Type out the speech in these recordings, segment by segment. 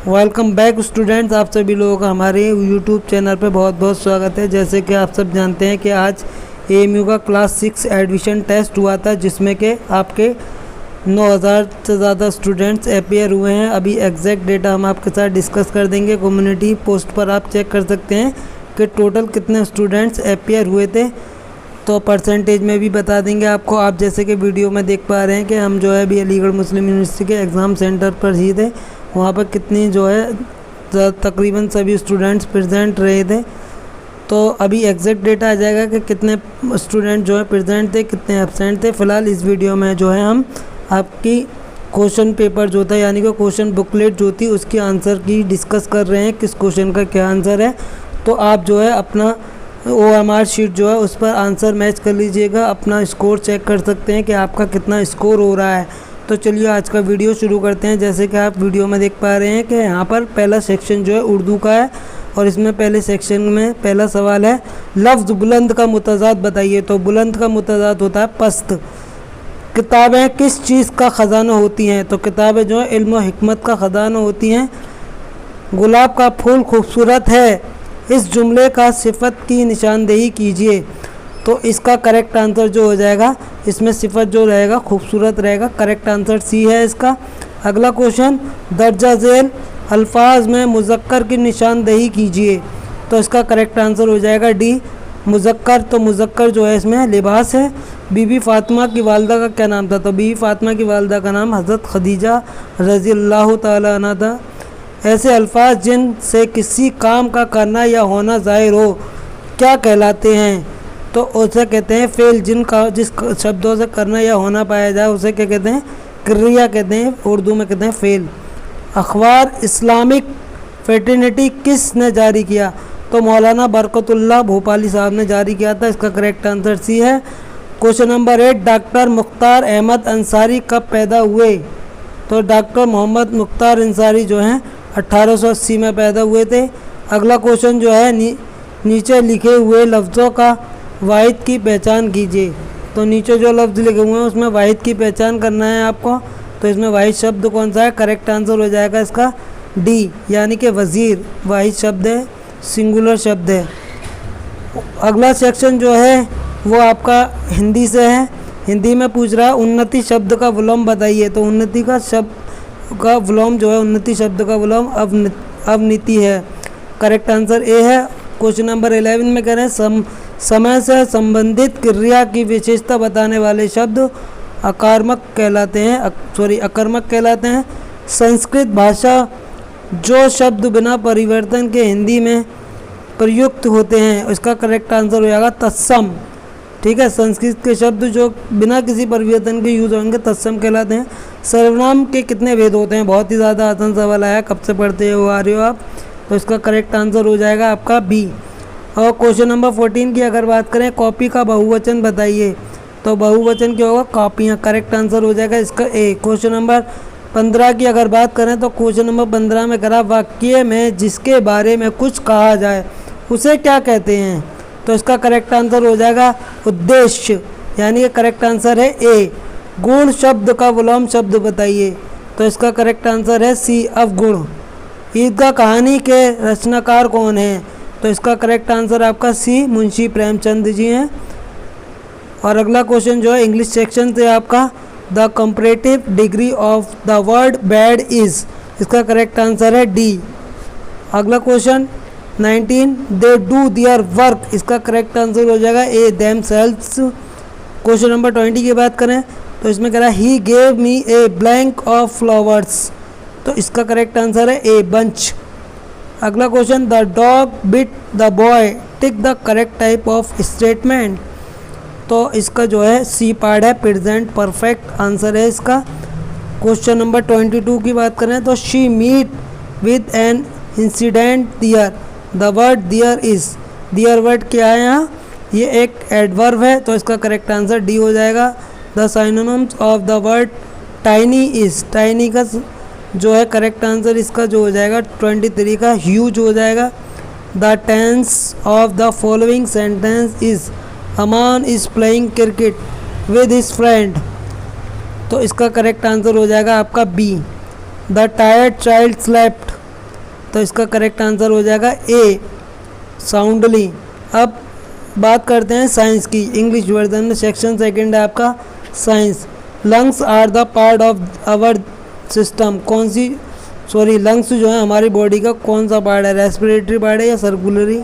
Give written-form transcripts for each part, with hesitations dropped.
Welcome back students, आप सभी लोगों का हमारे यूट्यूब चैनल पे बहुत बहुत स्वागत है। जैसे कि आप सब जानते हैं कि आज एएमयू का क्लास 6 एडमिशन टेस्ट हुआ था, जिसमें कि आपके 9000 से ज़्यादा स्टूडेंट्स अपीयर हुए हैं। अभी एग्जैक्ट डेटा हम आपके साथ डिस्कस कर देंगे। कम्युनिटी पोस्ट पर आप चेक कर सकते हैं कि टोटल कितने स्टूडेंट्स अपीयर हुए थे, तो परसेंटेज में भी बता देंगे आपको। आप जैसे कि वीडियो में देख पा रहे हैं कि हम जो है अभी अलीगढ़ मुस्लिम यूनिवर्सिटी के एग्ज़ाम सेंटर पर ही थे। वहाँ पर कितनी जो है तकरीबन सभी स्टूडेंट्स प्रेजेंट रहे थे। तो अभी एग्जैक्ट डेटा आ जाएगा कि कितने स्टूडेंट जो है प्रेजेंट थे, कितने एब्सेंट थे। फ़िलहाल इस वीडियो में जो है हम आपकी क्वेश्चन पेपर जो था, यानी कि क्वेश्चन बुकलेट जो थी, उसकी आंसर की डिस्कस कर रहे हैं, किस क्वेश्चन का क्या आंसर है। तो आप जो है अपना OMR शीट जो है उस पर आंसर मैच कर लीजिएगा, अपना स्कोर चेक कर सकते हैं कि आपका कितना स्कोर हो रहा है। तो चलिए आज का वीडियो शुरू करते हैं। जैसे कि आप वीडियो में देख पा रहे हैं कि यहाँ पर पहला सेक्शन जो है उर्दू का है, और इसमें पहले सेक्शन में पहला सवाल है, लफ्ज़ बुलंद का मुतज़ाद बताइए। तो बुलंद का मुतज़ाद होता है पस्त। किताबें किस चीज़ का ख़जाना होती हैं? तो किताबें जो है इल्म व हिकमत का ख़जाना होती हैं। गुलाब का फूल खूबसूरत है, इस जुमले का सिफत की निशानदेही कीजिए। तो इसका करेक्ट आंसर जो हो जाएगा, इसमें सिफत जो रहेगा खूबसूरत रहेगा। करेक्ट आंसर सी है इसका। अगला क्वेश्चन, दर्जा झेल अल्फाज में मुज़क्कर की निशानदेही कीजिए। तो इसका करेक्ट आंसर हो जाएगा डी, मुज़क्कर। तो मुज़क्कर जो है इसमें लिबास है। बीबी फ़ातिमा की वालदा का क्या नाम था? तो बीबी फ़ातिमा की वालदा का नाम हज़रत खदीजा रज़ियल्लाहु ताला अन्हा था। ऐसे अल्फाज जिन से किसी काम का करना या होना ज़ाहिर हो क्या कहलाते हैं? तो उसे कहते हैं फ़ेल। जिस शब्दों से करना या होना पाया जाए उसे क्या कहते हैं? क्रिया कहते हैं, उर्दू में कहते हैं फ़ेल। अखबार इस्लामिक फ्रेटर्निटी किसने जारी किया? तो मौलाना बरकतुल्लाह भोपाली साहब ने जारी किया था। इसका करेक्ट आंसर सी है। Question number 8, doctor Mukhtar Ahmad Ansari कब पैदा हुए? तो डॉक्टर मोहम्मद मुख्तार अंसारी जो हैं 1880 में पैदा हुए थे। अगला क्वेश्चन जो है, नीचे लिखे हुए लफ्ज़ों का वाहिद की पहचान कीजिए। तो नीचे जो लफ्ज़ लिखे हुए हैं उसमें वाहिद की पहचान करना है आपको। तो इसमें वाहिद शब्द कौन सा है? करेक्ट आंसर हो जाएगा इसका डी, यानी कि वज़ीर वाहिद शब्द है, सिंगुलर शब्द है। अगला सेक्शन जो है वो आपका हिंदी से है। हिंदी में पूछ रहा है उन्नति शब्द का विलोम बताइए। तो उन्नति का शब्द का विलोम जो है, उन्नति शब्द का विलोम अवनीति है। करेक्ट आंसर ए है। क्वेश्चन नंबर 11 में कह रहे हैं समय से संबंधित क्रिया की विशेषता बताने वाले शब्द अकर्मक कहलाते हैं। संस्कृत भाषा जो शब्द बिना परिवर्तन के हिंदी में प्रयुक्त होते हैं, इसका करेक्ट आंसर हो जाएगा तत्सम। ठीक है, संस्कृत के शब्द जो बिना किसी परिवर्तन के यूज़ होंगे तत्सम कहलाते हैं। सर्वनाम के कितने भेद होते हैं? बहुत ही ज़्यादा आसान सवाल आया, कब से पढ़ते हो आ रहे हो आप। तो इसका करेक्ट आंसर हो जाएगा आपका बी। और क्वेश्चन नंबर 14 की अगर बात करें, कॉपी का बहुवचन बताइए। तो बहुवचन क्या होगा? कॉपियाँ। करेक्ट आंसर हो जाएगा इसका ए। क्वेश्चन नंबर 15 की अगर बात करें तो क्वेश्चन नंबर 15 में करा, वाक्य में जिसके बारे में कुछ कहा जाए उसे क्या कहते हैं? तो इसका करेक्ट आंसर हो जाएगा उद्देश्य, यानी कि करेक्ट आंसर है ए। गुण शब्द का विलोम शब्द बताइए। तो इसका करेक्ट आंसर है सी, अवगुण। ईदगाह कहानी के रचनाकार कौन है? तो इसका करेक्ट आंसर आपका सी, मुंशी प्रेमचंद जी हैं। और अगला क्वेश्चन जो है इंग्लिश सेक्शन से आपका, the comparative degree of the word bad is, इसका करेक्ट आंसर है डी। अगला question 19, they do their work, इसका करेक्ट आंसर हो जाएगा ए, देमसेल्व्स। क्वेश्चन नंबर 20 की बात करें तो इसमें कह रहा है he gave me a blank of flowers. तो इसका करेक्ट आंसर है ए, बंच। अगला question, the dog bit the boy, tick the correct type of statement. तो इसका जो है सी पार्ट है, प्रेजेंट परफेक्ट आंसर है इसका। क्वेश्चन नंबर 22 की बात करें तो she meet with an incident there, the word there is, there word क्या है यहाँ? ये एक एडवर्ब है। तो इसका करेक्ट आंसर डी हो जाएगा। The synonyms of the word tiny is, tiny का जो है करेक्ट आंसर इसका जो हो जाएगा 23 का ह्यूज हो जाएगा। The tense of the following sentence is, Aman is playing cricket with his friend. तो इसका करेक्ट आंसर हो जाएगा आपका B, the tired child slept तो इसका करेक्ट आंसर हो जाएगा ए, साउंडली। अब बात करते हैं साइंस की, इंग्लिश वर्जन में सेक्शन सेकंड है आपका science. Lungs are the part of our system, lungs जो है हमारी बॉडी का कौन सा पार्ट है, रेस्पिरेटरी पार्ट है या सर्कुलरी?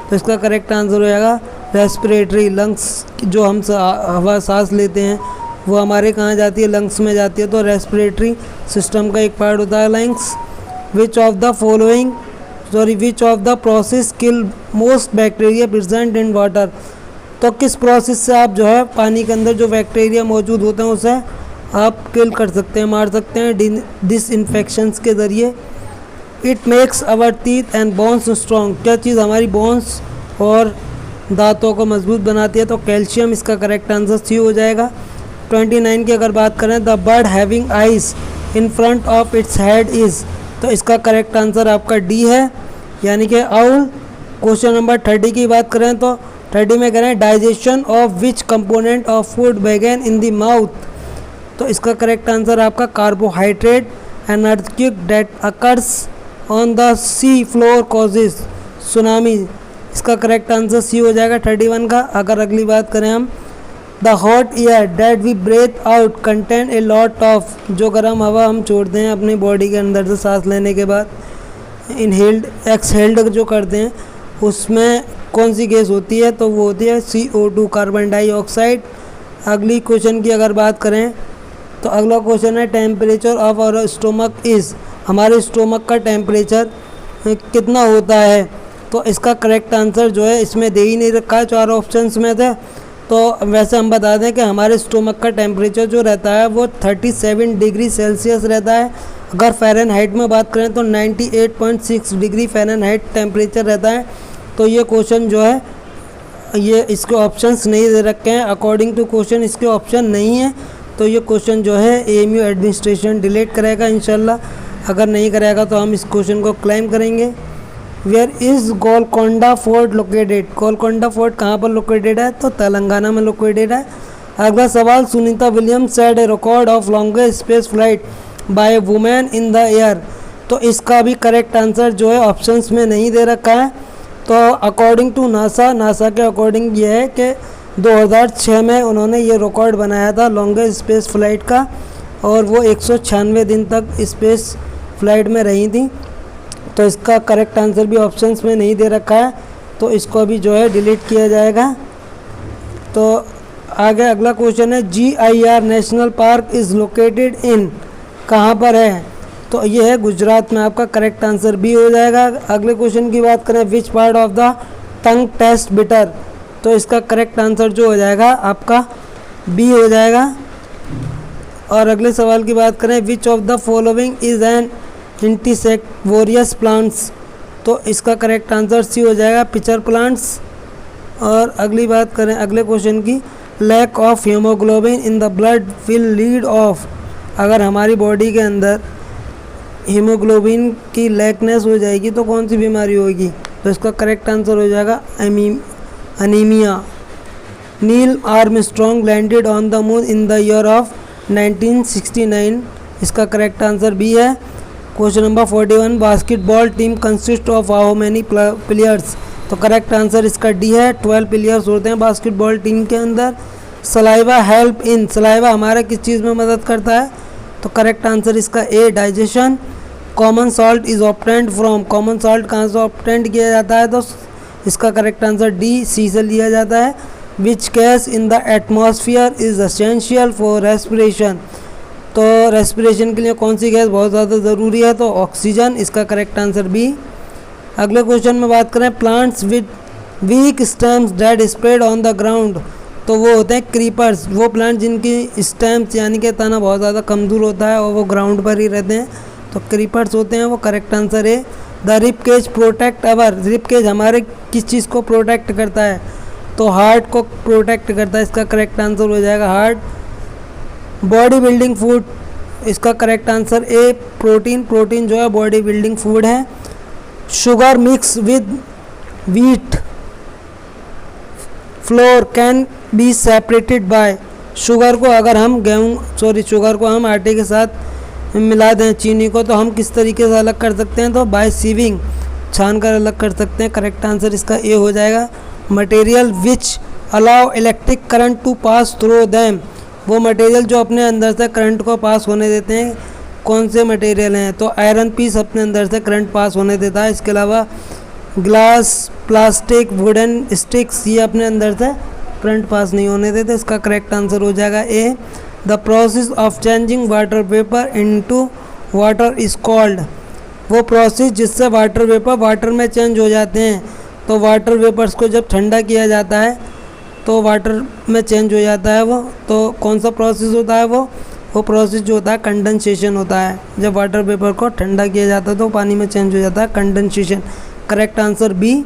तो इसका करेक्ट आंसर हो जाएगा रेस्पिरेटरी। लंग्स जो हम हवा सांस लेते हैं वो हमारे कहाँ जाती है, लंग्स में जाती है, तो रेस्पिरेटरी सिस्टम का एक पार्ट होता है lungs. Which of the process kill most bacteria present in water, तो किस प्रोसेस से आप जो है पानी के अंदर जो बैक्टीरिया मौजूद होते हैं उसे आप किल कर सकते हैं, मार सकते हैं डिसइंफेक्शंस के ज़रिए। It makes our teeth and bones strong, क्या चीज़ हमारी बोन्स और दांतों को मजबूत बनाती है? तो कैल्शियम, इसका करेक्ट आंसर सी हो जाएगा। 29 की अगर बात करें, the bird having eyes in front of its head is, तो इसका करेक्ट आंसर आपका डी है, यानी कि आउल। क्वेश्चन नंबर 30 की बात करें तो 30 में करें digestion of which component of food begin in the mouth, तो इसका करेक्ट आंसर आपका carbohydrate. An earthquake that occurs on the sea floor causes tsunami, इसका करेक्ट आंसर सी हो जाएगा 31 का। अगर अगली बात करें हम, the hot air that we breathe out contain a lot of, जो गर्म हवा हम छोड़ते हैं अपनी बॉडी के अंदर से सांस लेने के बाद, इनहेल्ड एक्सहेल्ड जो करते हैं, उसमें कौन सी गैस होती है? तो वो होती है CO2, कार्बन डाइऑक्साइड। अगली क्वेश्चन की अगर बात करें तो अगला क्वेश्चन है temperature of our stomach is, हमारे स्टोमक का टेम्परेचर कितना होता है? तो इसका करेक्ट आंसर जो है इसमें दे ही नहीं रखा है, 4 ऑप्शंस में थे। तो वैसे हम बता दें कि हमारे स्टोमक का टेम्परेचर जो रहता है वो 37 डिग्री सेल्सियस रहता है। अगर फ़ारेनहाइट में बात करें तो 98.6 डिग्री फ़ारेनहाइट टेम्परेचर रहता है। तो ये क्वेश्चन जो है ये इसके ऑप्शंस नहीं दे रखे हैं, अकॉर्डिंग टू क्वेश्चन इसके ऑप्शन नहीं है। तो ये क्वेश्चन जो है AMU एडमिनिस्ट्रेशन डिलीट करेगा इंशाल्लाह, अगर नहीं करेगा तो हम इस क्वेश्चन को क्लेम करेंगे। Where is Golconda fort located, Golconda fort कहाँ पर लोकेटेड है? तो तेलंगाना में लोकेटेड है। अगला सवाल, Sunita Williams set A record of longest space flight by women in the air, तो इसका भी करेक्ट आंसर जो है ऑप्शंस में नहीं दे रखा है। तो अकॉर्डिंग टू नासा के अकॉर्डिंग ये है कि 2006 में उन्होंने ये रिकॉर्ड बनाया था लॉन्गेस्ट स्पेस फ्लाइट का, और वो 196 दिन तक स्पेस फ्लाइट में रही थी। तो इसका करेक्ट आंसर भी ऑप्शंस में नहीं दे रखा है, तो इसको अभी जो है डिलीट किया जाएगा। तो आगे अगला क्वेश्चन है, GIR national park is located in, कहाँ पर है? तो ये है गुजरात में, आपका करेक्ट आंसर बी हो जाएगा। अगले क्वेश्चन की बात करें, which part of the tongue test bitter, तो इसका करेक्ट आंसर जो हो जाएगा आपका बी हो जाएगा। और अगले सवाल की बात करें, which of the following is an insectivorous plants, तो इसका करेक्ट आंसर सी हो जाएगा, पिचर प्लांट्स। और अगली बात करें अगले क्वेश्चन की, lack of haemoglobin in the blood will lead of, अगर हमारी बॉडी के अंदर हीमोग्लोबिन की लैकनेस हो जाएगी तो कौन सी बीमारी होगी? तो इसका करेक्ट आंसर हो जाएगा anaemia. Neil Armstrong landed on the moon in the year of 1969, इसका करेक्ट आंसर बी है। Question number 41, basketball team consist of how many players, तो करेक्ट आंसर इसका डी है, 12 प्लेयर्स होते हैं बास्केटबॉल टीम के अंदर। सलाइवा हेल्प इन, सलाइवा हमारा किस चीज़ में मदद करता है? तो करेक्ट आंसर इसका A, digestion. Common salt is obtained from, common salt कहाँ से ऑब्टेन्ड किया जाता है? तो इसका करेक्ट आंसर डी, सी से लिया जाता है। Which gas in the atmosphere is essential for respiration, तो रेस्पिरेशन के लिए कौन सी गैस बहुत ज़्यादा ज़रूरी है? तो ऑक्सीजन, इसका करेक्ट आंसर बी। अगले क्वेश्चन में बात करें, plants with weak stems that spread on the ground, तो वो होते हैं क्रीपर्स, वो प्लांट जिनकी स्टेम्स यानी कि तना बहुत ज़्यादा कमज़ोर होता है और वो ग्राउंड पर ही रहते हैं, तो क्रीपर्स होते हैं वो। करेक्ट आंसर है। The rib cage protect our, rib cage हमारे किस चीज़ को प्रोटेक्ट करता है? तो हार्ट को प्रोटेक्ट करता है, इसका करेक्ट आंसर हो जाएगा हार्ट। बॉडी बिल्डिंग फूड, इसका correct answer A, protein, protein जो है बॉडी बिल्डिंग फूड है। Sugar mix with wheat floor can be separated by, sugar को अगर हम शुगर को हम आटे के साथ मिला दें चीनी को, तो हम किस तरीके से अलग कर सकते हैं? तो बाय सीविंग, छान कर अलग कर सकते हैं। करेक्ट आंसर इसका ए हो जाएगा। Material which allow electric current to pass through them, वो मटेरियल जो अपने अंदर से करंट को पास होने देते हैं, कौन से मटेरियल हैं? तो आयरन पीस अपने अंदर से करंट पास होने देता है। इसके अलावा ग्लास, प्लास्टिक, वुडन स्टिक्स, ये अपने अंदर से करंट पास नहीं होने देते। इसका करेक्ट आंसर हो जाएगा A. The process of changing water vapour into water is called, वो प्रोसेस जिससे वाटर वेपर वाटर में चेंज हो जाते हैं, तो वाटर वेपर्स को जब ठंडा किया जाता है तो वाटर में चेंज हो जाता है वो, तो कौन सा प्रोसेस होता है? वो प्रोसेस जो होता है कंडेंसेशन होता है। जब वाटर वेपर को ठंडा किया जाता है तो पानी में चेंज हो जाता है, कंडेंसेशन। Correct answer B.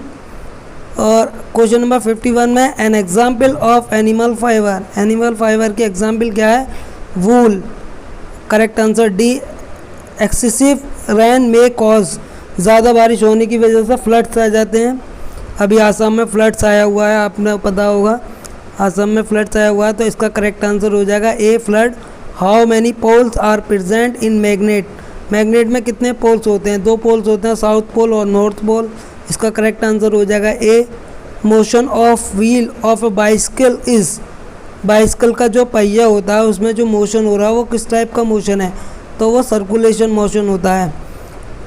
और क्वेश्चन नंबर 51 में an example of animal fibre, animal fibre की एग्जाम्पल क्या है? Wool. Correct answer D. Excessive rain में कॉज, ज़्यादा बारिश होने की वजह से फ्लड्स आ जाते हैं। अभी आसाम में फ्लड्स आया हुआ है, आपने पता होगा आसाम में फ्लड्स आया हुआ है, तो इसका करेक्ट आंसर हो जाएगा A flood. How many poles are present in magnet, magnet में कितने पोल्स होते हैं? 2 पोल्स होते हैं, साउथ पोल और नॉर्थ पोल। इसका करेक्ट आंसर हो जाएगा A. Motion of wheel of a bicycle is, bicycle का जो पहिया होता है उसमें जो मोशन हो रहा है वो किस टाइप का मोशन है? तो वो सर्कुलेशन मोशन होता है।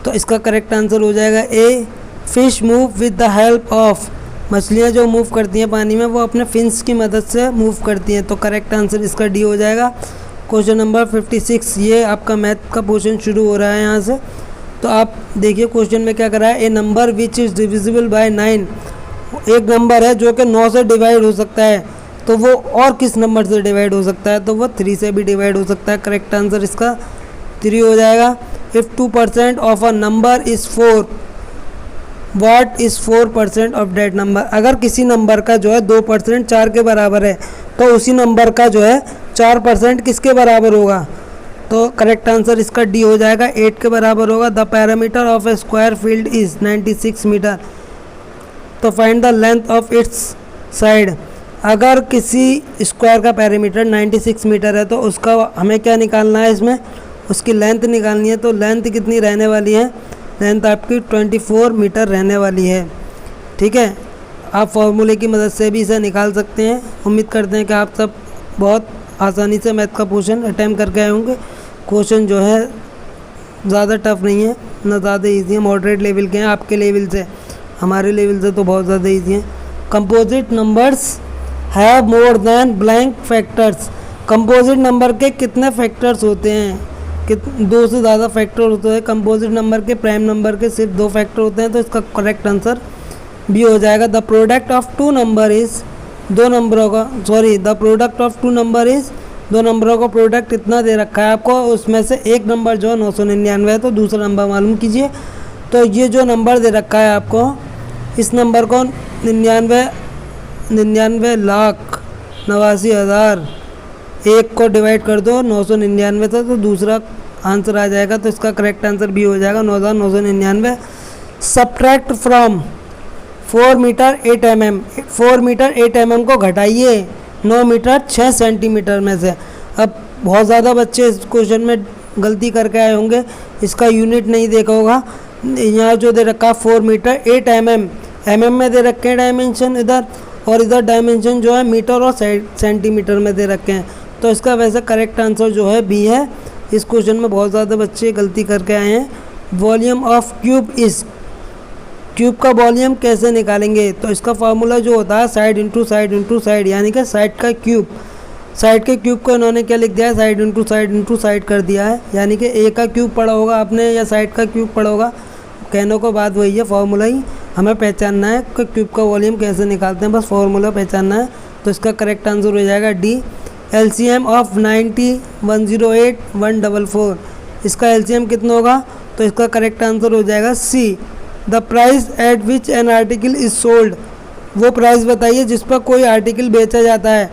तो इसका करेक्ट आंसर हो जाएगा A. Fish move with the help of, मछलियाँ जो मूव करती हैं पानी में वो अपने फिन्स की मदद से मूव करती हैं, तो करेक्ट आंसर इसका डी हो जाएगा। क्वेश्चन नंबर 56, ये आपका मैथ का पोर्शन शुरू हो रहा है यहाँ से। तो आप देखिए क्वेश्चन में क्या करा है। A number which is divisible by 9, एक नंबर है जो कि 9 से डिवाइड हो सकता है, तो वो और किस नंबर से डिवाइड हो सकता है? तो वो 3 से भी डिवाइड हो सकता है। करेक्ट आंसर इसका 3 हो जाएगा। If 2% of a number is 4, what is 4% of that number, अगर किसी नंबर का जो है 2% 4 के बराबर है, तो उसी नंबर का जो है 4% किसके बराबर होगा? तो करेक्ट आंसर इसका डी हो जाएगा, 8 के बराबर होगा। The parameter of a square field is 96 metre, तो find the length of its side, अगर किसी स्क्वायर का पैरामीटर 96 मीटर है तो उसका हमें क्या निकालना है? इसमें उसकी लेंथ निकालनी है। तो लेंथ कितनी रहने वाली है? लेंथ आपकी 24 मीटर रहने वाली है। ठीक है, आप फॉर्मूले की मदद से भी इसे निकाल सकते हैं। उम्मीद करते हैं कि आप सब बहुत आसानी से मैथ का पोर्शन अटैम्प्ट करके आए होंगे। क्वेश्चन जो है ज़्यादा टफ नहीं है, ना ज़्यादा ईजी है, मॉडरेट लेवल के हैं आपके लेवल से, हमारे लेवल से तो बहुत ज़्यादा ईजी हैं। Composite numbers have more than blank factors, composite number के कितने फैक्टर्स होते हैं? 2 से ज़्यादा फैक्टर होते हैं। कंपोजिट नंबर के प्राइम नंबर के सिर्फ 2 फैक्टर होते हैं, तो इसका करेक्ट आंसर बी हो जाएगा। The product of 2 number is, 2 नंबरों का the product of 2 number is, 2 नंबरों का प्रोडक्ट इतना दे रखा है आपको, उसमें से एक नंबर जो है 999 है, तो दूसरा नंबर मालूम कीजिए। तो ये जो नंबर दे रखा है आपको, इस नंबर को 99,89,80,000 एक को डिवाइड कर दो 999 से, तो दूसरा आंसर आ जाएगा। तो इसका करेक्ट आंसर भी हो जाएगा 9,999। Subtract from 4 metre 8 mm, 4 metre 8 mm को घटाइए 9 मीटर 6 सेंटीमीटर में से। अब बहुत ज़्यादा बच्चे इस क्वेश्चन में गलती करके आए होंगे, इसका यूनिट नहीं देखा होगा। यहाँ जो दे रखा 4 मीटर 8 mm, mm में दे रखे हैं डायमेंशन इधर, और इधर डायमेंशन जो है मीटर और सेंटीमीटर में दे रखे हैं। तो इसका वैसे करेक्ट आंसर जो है बी है। इस क्वेश्चन में बहुत ज़्यादा बच्चे गलती करके आए हैं। Volume of cube is, cube का वॉल्यूम कैसे निकालेंगे? तो इसका फार्मूला जो होता है side into side into side, यानी कि साइड का क्यूब, साइड के क्यूब को इन्होंने क्या लिख दिया है? Side into side into side कर दिया है, यानी कि ए का क्यूब पढ़ा होगा आपने या साइड का क्यूब पढ़ा होगा, कहने को बात वही है, फार्मूला ही हमें पहचानना है कि क्यूब का वॉल्यूम कैसे निकालते हैं, बस फार्मूला पहचानना है। तो इसका करेक्ट आंसर हो जाएगा डी। LCM ऑफ 90, 108, 144, इसका LCM कितना होगा? तो इसका करेक्ट आंसर हो जाएगा C. The price at which an article is sold, वो प्राइस बताइए जिस पर कोई आर्टिकल बेचा जाता है।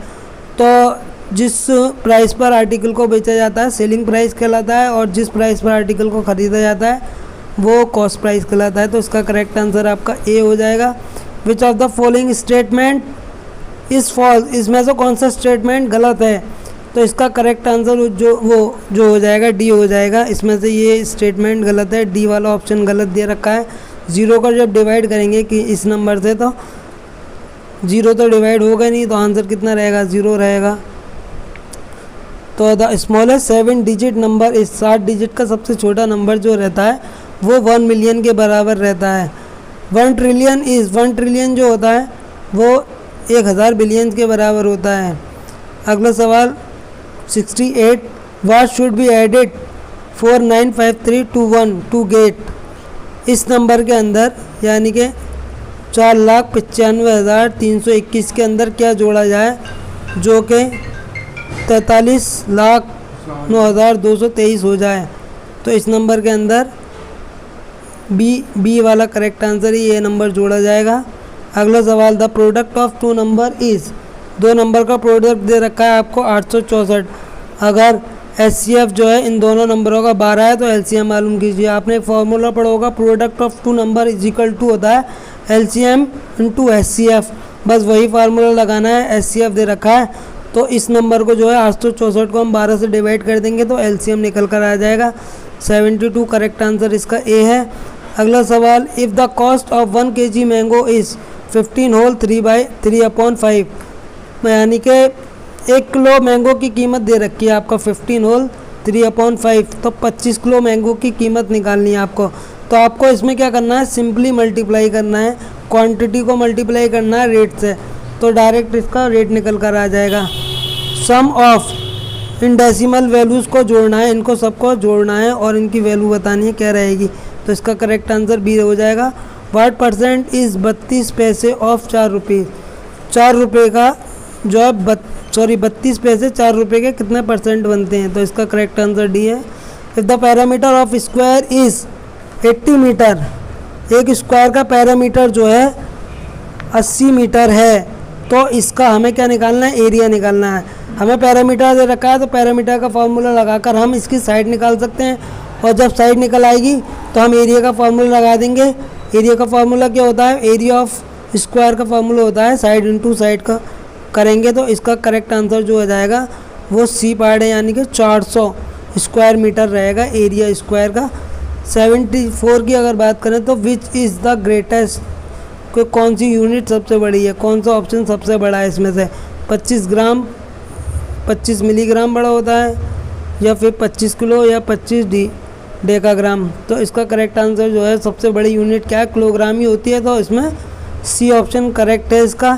तो जिस प्राइस पर आर्टिकल को बेचा जाता है सेलिंग प्राइस कहलाता है, और जिस प्राइस पर आर्टिकल को ख़रीदा जाता है वो कॉस्ट प्राइस कहलाता है। तो इसका करेक्ट आंसर आपका ए हो जाएगा। विच ऑफ द फॉलोइंग स्टेटमेंट इस फॉल्स, इसमें से कौन सा स्टेटमेंट गलत है? तो इसका करेक्ट आंसर जो हो जाएगा डी हो जाएगा। इसमें से ये स्टेटमेंट गलत है, डी वाला ऑप्शन गलत दे रखा है। 0 को जब डिवाइड करेंगे कि इस नंबर से तो 0 तो डिवाइड होगा नहीं, तो आंसर कितना रहेगा, 0 रहेगा। तो द स्मॉलेस्ट 7 डिजिट नंबर इस 7 डिजिट का सबसे छोटा नंबर जो रहता है वो 1 मिलियन के बराबर रहता है। 1 ट्रिलियन जो होता है वो 1000 बिलियन के बराबर होता है। अगला सवाल 68, what should be added 4953 to 1 to get. इस नंबर के अंदर यानी कि 4,95,321 के अंदर क्या जोड़ा जाए जो कि 43,09,223 हो जाए। तो इस नंबर के अंदर बी वाला करेक्ट आंसर ही ये नंबर जोड़ा जाएगा। अगला सवाल, the product of 2 number is. 2 number का प्रोडक्ट दे रखा है आपको 864। अगर HCF जो है इन दोनों नंबरों का 12 है तो LCM मालूम कीजिए। आपने एक फार्मूला पढ़ा होगा, product of 2 number is equal to होता है LCM इंटू HCF। बस वही फार्मूला लगाना है, HCF दे रखा है। तो इस नंबर को जो है 864 को हम 12 से डिवाइड कर देंगे तो LCM निकल कर आ जाएगा 72। करेक्ट आंसर इसका ए है। अगला सवाल, if the cost of 1 kg mango is 15 whole 3/3/5, यानी कि 1 किलो मैंगो की कीमत दे रखी है आपका 15 होल 3/5, तो 25 किलो मैंगो की कीमत निकालनी है आपको। तो आपको इसमें क्या करना है, सिंपली मल्टीप्लाई करना है, क्वांटिटी को मल्टीप्लाई करना है रेट से, तो डायरेक्ट इसका रेट निकल कर आ जाएगा। सम ऑफ इन डेसिमल वैल्यूज़ को जोड़ना है, इनको सबको जोड़ना है और इनकी वैल्यू बतानी है क्या रहेगी। तो इसका करेक्ट आंसर बी हो जाएगा। व्हाट परसेंट इज़ 32 पैसे ऑफ 4 रुपये। 4 रुपये का जो है 32 पैसे 4 रुपये के कितने परसेंट बनते हैं, तो इसका करेक्ट आंसर डी है। If the parameter of square is 80 metre, एक स्क्वायर का पैरामीटर जो है 80 मीटर है, तो इसका हमें क्या निकालना है, एरिया निकालना है। हमें पैरामीटर दे रखा है तो पैरामीटर का फार्मूला लगाकर हम इसकी साइड निकाल सकते हैं, और जब साइड निकल आएगी तो हम एरिया का फार्मूला लगा देंगे। एरिया का फार्मूला क्या होता है, एरिया ऑफ स्क्वायर का फार्मूला होता है साइड इंटू साइड का करेंगे, तो इसका करेक्ट आंसर जो हो जाएगा वो सी पार्ट है, यानी कि 400 स्क्वायर मीटर रहेगा एरिया स्क्वायर का। 74 की अगर बात करें तो विच इज़ द ग्रेटेस्ट, कोई कौन सी यूनिट सबसे बड़ी है, कौन सा ऑप्शन सबसे बड़ा है इसमें से, 25 ग्राम 25 मिलीग्राम बड़ा होता है, या फिर 25 किलो या 25 डेकाग्राम। तो इसका करेक्ट आंसर जो है सबसे बड़ी यूनिट क्या है, किलोग्राम ही होती है, तो इसमें सी ऑप्शन करेक्ट है इसका।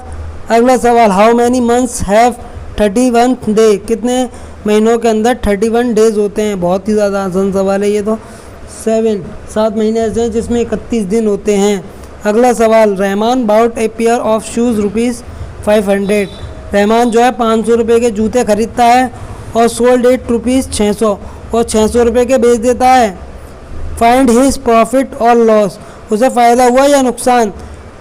अगला सवाल, how many months have 31 day, कितने महीनों के अंदर 31 डेज होते हैं। बहुत ही ज़्यादा आसान सवाल है ये तो। 7 महीने ऐसे हैं जिसमें 31 दिन होते हैं। अगला सवाल, Rahman bought a pair of shoes ₹500। Rahman जो है 500 रुपये के जूते खरीदता है और सोल्ड ₹600 और 600 रुपये के बेच देता है। फाइंड हिज प्रॉफिट और लॉस, उसे फ़ायदा हुआ या नुकसान।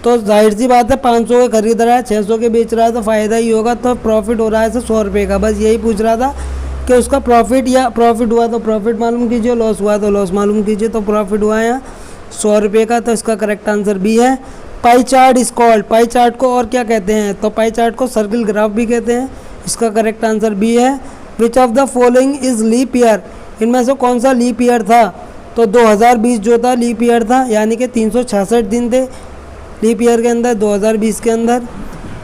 तो जाहिर सी बात है 500 के खरीद रहा है, 600 के बेच रहा है, तो फ़ायदा ही होगा, तो प्रॉफिट हो रहा है 100 रुपये का। बस यही पूछ रहा था कि उसका प्रॉफिट हुआ तो प्रॉफिट मालूम कीजिए, लॉस हुआ तो लॉस मालूम कीजिए। तो प्रॉफिट हुआ है 100 रुपये का, तो इसका करेक्ट आंसर बी है। Pie chart is called, pie chart को और क्या कहते हैं, तो पाई चार्ट को सर्किल ग्राफ भी कहते हैं। इसका करेक्ट आंसर बी है। Which of the following is leap year, इनमें से कौन सा लीप ईयर था, तो 2020 जो था लीप ईयर था, यानी कि 366 दिन थे लीप ईयर के अंदर 2020 के अंदर।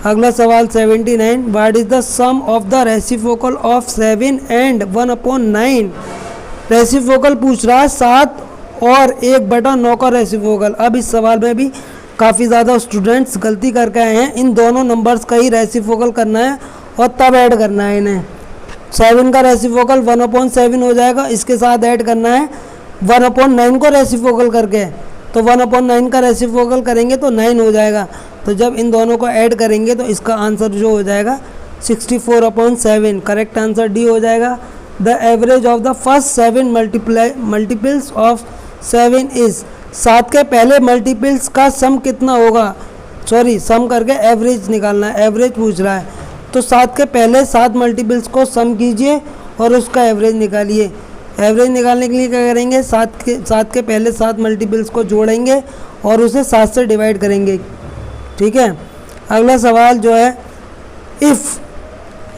अगला सवाल 79, what is the sum of the reciprocal of 7 and 1/9। Reciprocal पूछ रहा है 7 और 1/9 का रेसिप्रोकल। अब इस सवाल में भी काफ़ी ज़्यादा स्टूडेंट्स गलती करके आए हैं, इन दोनों नंबर्स का ही रेसिप्रोकल करना है और तब ऐड करना है इन्हें। 7 का रेसिप्रोकल 1/7 हो जाएगा, इसके साथ ऐड करना है 1/9 को रेसिप्रोकल करके, तो 1/9 का रेसिप्रोकल करेंगे तो 9 हो जाएगा। तो जब इन दोनों को ऐड करेंगे तो इसका आंसर जो हो जाएगा 64/7। करेक्ट आंसर डी हो जाएगा। The average of the first 7 multiples of 7 is, 7 के पहले मल्टीपल्स का सम कितना होगा, सम करके एवरेज निकालना है, एवरेज पूछ रहा है। तो 7 के पहले 7 मल्टीपल्स को सम कीजिए और उसका एवरेज निकालिए। एवरेज निकालने के लिए क्या करेंगे, 7 के पहले 7 मल्टीपल्स को जोड़ेंगे और उसे 7 से डिवाइड करेंगे, ठीक है। अगला सवाल जो है, इफ़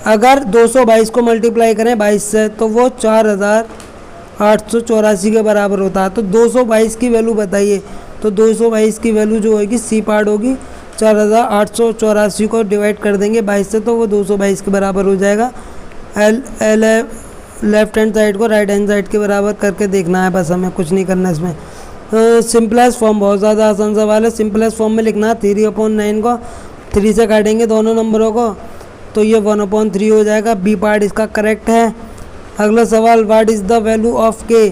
अगर 222 को मल्टीप्लाई करें 22 से तो वो 4884 के बराबर होता है। तो 222 की वैल्यू बताइए, तो 222 की वैल्यू जो होगी सी पार्ट होगी, 4884 को डिवाइड कर देंगे 22 से तो वो 222 के बराबर हो जाएगा। एल लेफ्ट हैंड साइड को राइट हैंड साइड के बराबर करके देखना है, बस हमें कुछ नहीं करना इसमें। सिंपलेस्ट फॉर्म, बहुत ज़्यादा आसान सवाल है। सिंपलेस्ट फॉर्म में लिखना 3/9 को 3 से काटेंगे दोनों नंबरों को तो ये 1/3 हो जाएगा। बी पार्ट इसका करेक्ट है। अगला सवाल, what is the value of के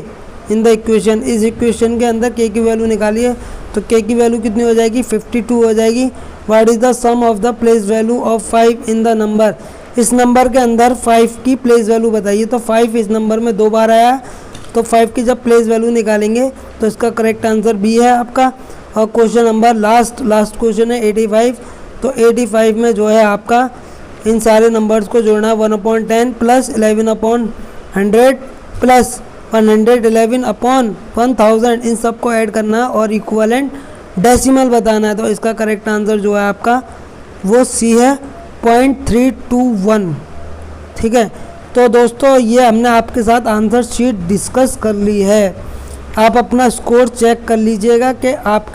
इन द इक्वेशन। इस इक्वेशन के अंदर के की वैल्यू निकालिए, तो के की वैल्यू कितनी हो जाएगी, 52 हो जाएगी। What is the sum of the place value of 5 in the number. इस नंबर के अंदर 5 की प्लेस वैल्यू बताइए। तो 5 इस नंबर में 2 बार आया, तो 5 की जब प्लेस वैल्यू निकालेंगे तो इसका करेक्ट आंसर बी है आपका। और क्वेश्चन नंबर लास्ट क्वेश्चन है 85। तो 85 में जो है आपका इन सारे नंबर्स को जोड़ना है, 1/10 प्लस 11/100 प्लस 111/1000, इन सब को ऐड करना है और इक्विवेलेंट डेसिमल बताना है। तो इसका करेक्ट आंसर जो है आपका वो सी है, 0.321। ठीक है, तो दोस्तों ये हमने आपके साथ आंसर शीट डिस्कस कर ली है। आप अपना स्कोर चेक कर लीजिएगा कि आपके